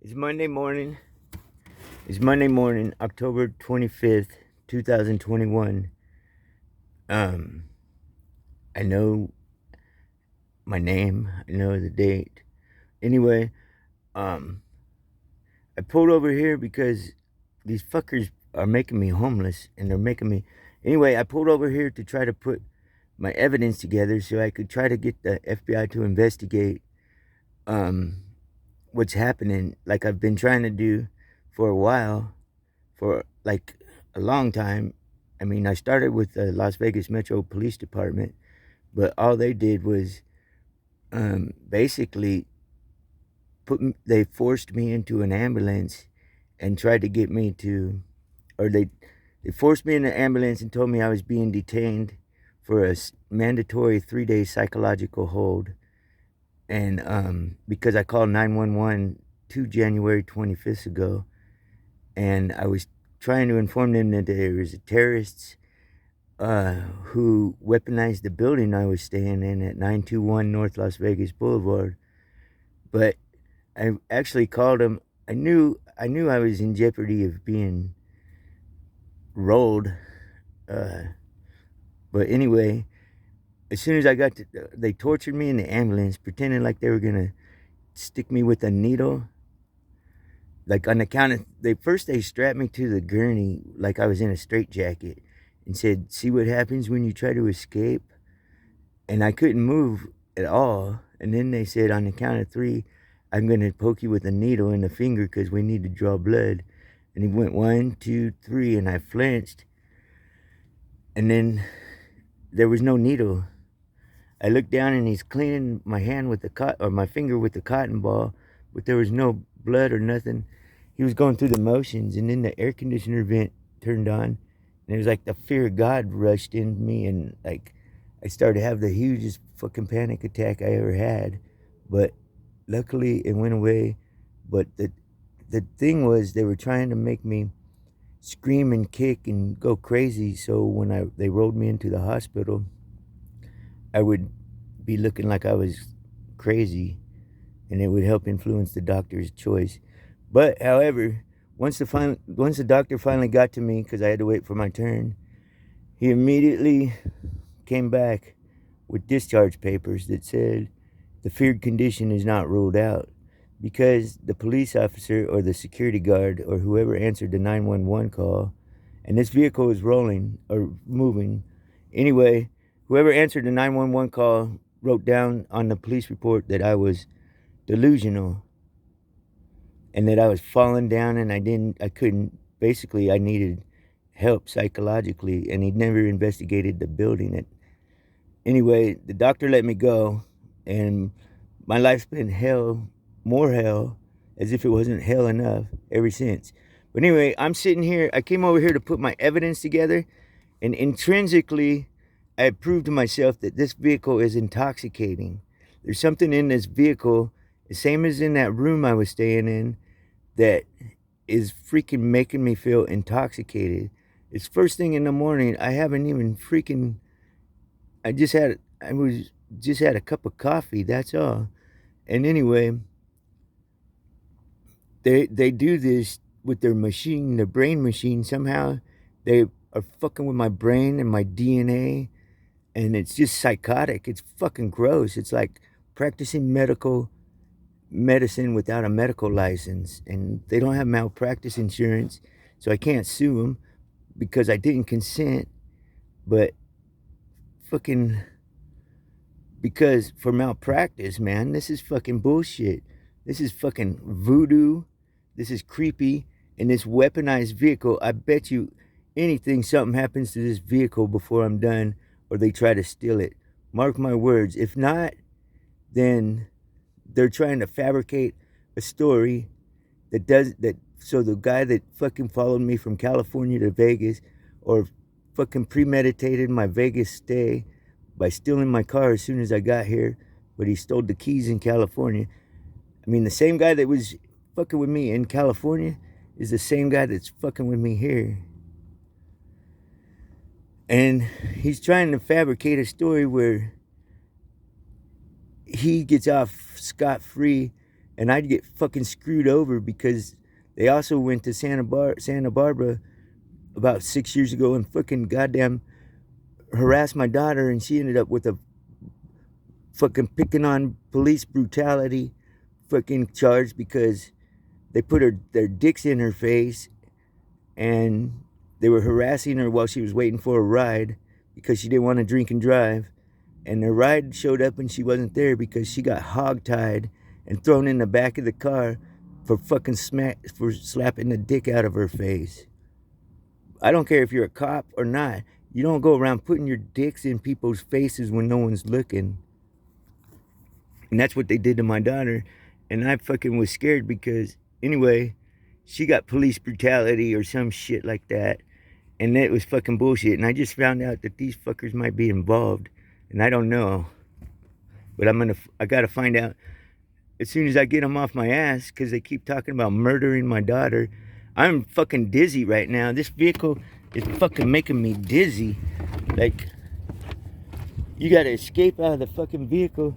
It's Monday morning. It's Monday morning, October 25th, 2021. Um, I know my name. I know the date. Anyway, um, I pulled over here because these fuckers are making me homeless and they're making me. Anyway, I pulled over here to try to put my evidence together so I could try to get the FBI to investigate um, what's happening, like I've been trying to do for a while, for like a long time. I mean, I started with the Las Vegas Metro Police Department, but all they did was basically they forced me into an ambulance and tried to get me to, or they forced me in the ambulance and told me I was being detained for a mandatory 3-day psychological hold. And because I called 911 2 January 25th ago, and I was trying to inform them that there was terrorists who weaponized the building I was staying in at 921 North Las Vegas Boulevard. But I actually called them. I knew I was in jeopardy of being rolled. Uh, but anyway, as soon as I got to, they tortured me in the ambulance, pretending like they were gonna stick me with a needle. Like on the count of, they strapped me to the gurney like I was in a straitjacket and said, "See what happens when you try to escape." And I couldn't move at all. And then they said, "On the count of three, I'm going to poke you with a needle in the finger because we need to draw blood." And he went 1, 2, 3, and I flinched. And then there was no needle. I looked down and he's cleaning my hand with my finger with the cotton ball, but there was no blood or nothing. He was going through the motions, and then the air conditioner vent turned on, and it was like the fear of God rushed in me, and like I started to have the hugest fucking panic attack I ever had. But luckily it went away. But the thing was, they were trying to make me scream and kick and go crazy. So when they rolled me into the hospital, I would be looking like I was crazy, and it would help influence the doctor's choice. But however, once the doctor finally got to me, because I had to wait for my turn, he immediately came back with discharge papers that said the feared condition is not ruled out, because the police officer or the security guard or whoever answered the 911 call, and this vehicle was rolling or moving. Anyway, whoever answered the 911 call wrote down on the police report that I was delusional and that I was falling down, and I couldn't, basically I needed help psychologically, and he'd never investigated the building. Anyway, the doctor let me go, and my life's been hell, more hell, as if it wasn't hell enough ever since. But anyway, I'm sitting here. I came over here to put my evidence together, and intrinsically, I proved to myself that this vehicle is intoxicating. There's something in this vehicle, the same as in that room I was staying in, that is freaking making me feel intoxicated. It's first thing in the morning. I haven't even freaking. I was just had a cup of coffee. That's all. And anyway, they do this with their machine, their brain machine. Somehow they are fucking with my brain and my DNA, and it's just psychotic. It's fucking gross. It's like practicing medical medicine without a medical license, and they don't have malpractice insurance, so I can't sue them because I didn't consent. But fucking, because for malpractice, man, this is fucking bullshit. This is fucking voodoo. This is creepy. And this weaponized vehicle, I bet you anything, something happens to this vehicle before I'm done, or they try to steal it. Mark my words. If not, then they're trying to fabricate a story that does that. So the guy that fucking followed me from California to Vegas, or fucking premeditated my Vegas stay by stealing my car as soon as I got here, but he stole the keys in California. I mean, the same guy that was fucking with me in California is the same guy that's fucking with me here. And he's trying to fabricate a story where he gets off scot-free and I'd get fucking screwed over because they also went to Santa Barbara about 6 years ago and fucking goddamn harassed my daughter, and she ended up with a fucking picking on police brutality fucking charge because they put their dicks in her face, and they were harassing her while she was waiting for a ride because she didn't want to drink and drive. And the ride showed up and she wasn't there because she got hogtied and thrown in the back of the car for fucking slapping the dick out of her face. I don't care if you're a cop or not. You don't go around putting your dicks in people's faces when no one's looking. And that's what they did to my daughter. And I fucking was scared because, anyway, she got police brutality or some shit like that. And it was fucking bullshit. And I just found out that these fuckers might be involved. And I don't know. But I gotta find out as soon as I get them off my ass, because they keep talking about murdering my daughter. I'm fucking dizzy right now. This vehicle is fucking making me dizzy. Like, you gotta escape out of the fucking vehicle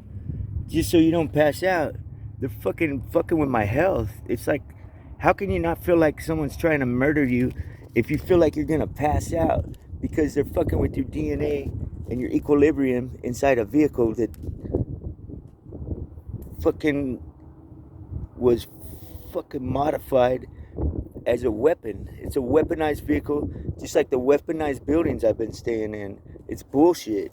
just so you don't pass out. They're fucking with my health. It's like, how can you not feel like someone's trying to murder you if you feel like you're gonna pass out? Because they're fucking with your DNA and your equilibrium inside a vehicle that fucking was fucking modified as a weapon. It's a weaponized vehicle, just like the weaponized buildings I've been staying in. It's bullshit.